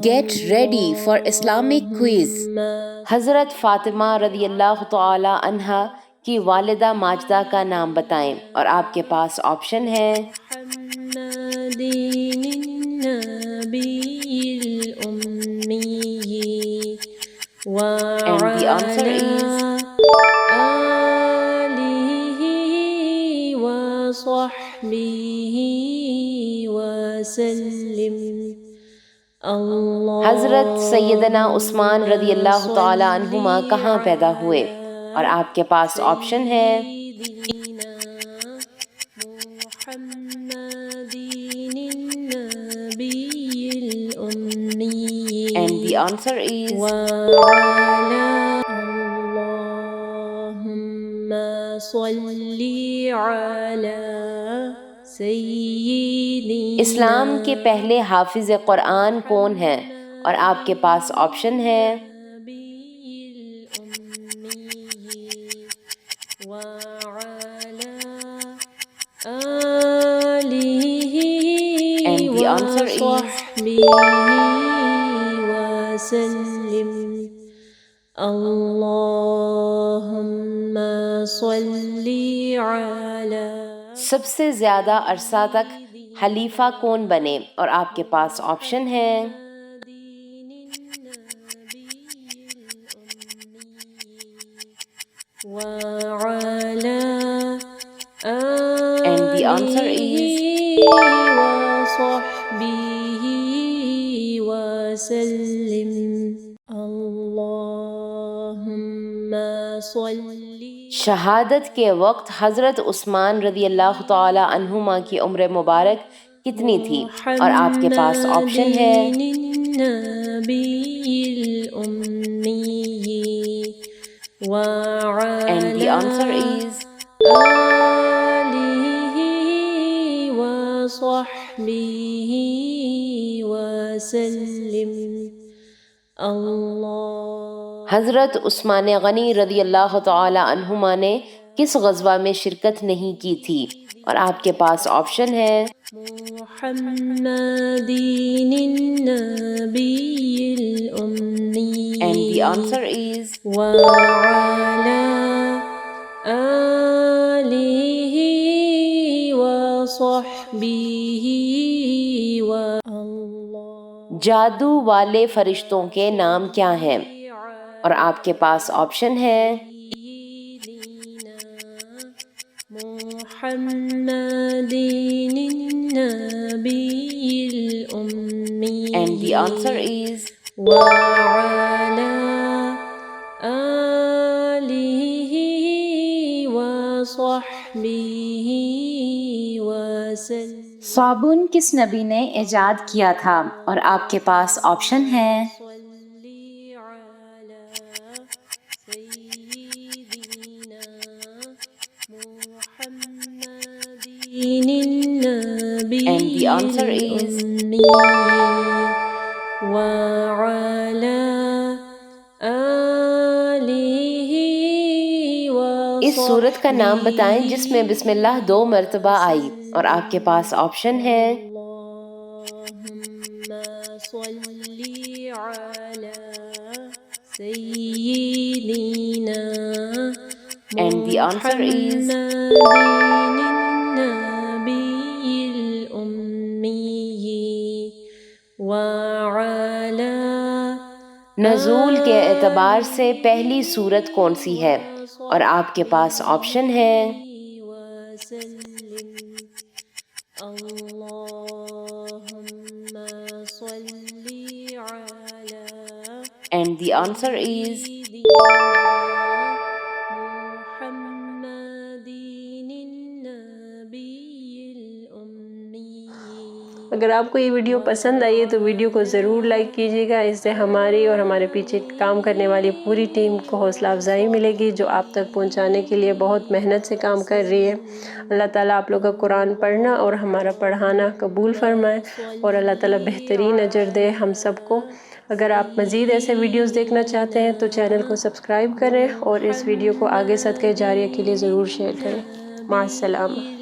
Get ready for Islamic quiz. حضرت فاطمہ رضی اللہ تعالی عنہا کی والدہ ماجدہ کا نام بتائیں، اور آپ کے پاس آپشن ہے and the answer is حضرت سیدنا عثمان رضی اللہ تعالی عنہما کہاں پیدا ہوئے؟ اور آپ کے پاس آپشن ہے and the answer is اللهم صل على سيدنا. اسلام کے پہلے حافظ قرآن کون ہیں؟ اور آپ کے پاس آپشن ہے and the answer is اللهم صل على. سب سے زیادہ عرصہ تک خلیفہ کون بنے؟ اور آپ کے پاس آپشن ہے and the answer is شہادت کے وقت حضرت عثمان رضی اللہ تعالی عنہما کی عمر مبارک کتنی تھی؟ اور آپ کے پاس آپشن ہے and the answer is حضرت عثمان غنی رضی اللہ تعالی عنہما نے کس غزوہ میں شرکت نہیں کی تھی؟ اور آپ کے پاس آپشن ہے and the answer is جادو والے فرشتوں کے نام کیا ہیں؟ اور آپ کے پاس آپشن ہے and the answer is صابن کس نبی نے ایجاد کیا تھا؟ اور آپ کے پاس آپشن ہے and the answer is اس سورت کا نام بتائیں جس میں بسم اللہ 2 مرتبہ آئی، اور آپ کے پاس آپشن ہے and the answer is نزول کے اعتبار سے پہلی سورت کون سی ہے؟ اور آپ کے پاس آپشن ہے and the answer is اگر آپ کو یہ ویڈیو پسند آئی ہے تو ویڈیو کو ضرور لائک کیجیے گا، اس سے ہماری اور ہمارے پیچھے کام کرنے والی پوری ٹیم کو حوصلہ افزائی ملے گی جو آپ تک پہنچانے کے لیے بہت محنت سے کام کر رہی ہے۔ اللہ تعالیٰ آپ لوگ کا قرآن پڑھنا اور ہمارا پڑھانا قبول فرمائے، اور اللہ تعالیٰ بہترین اجر دے ہم سب کو۔ اگر آپ مزید ایسے ویڈیوز دیکھنا چاہتے ہیں تو چینل کو سبسکرائب کریں اور اس ویڈیو کو آگے صدقہ جاریہ کے لیے ضرور شیئر کریں۔ مع السلامہ۔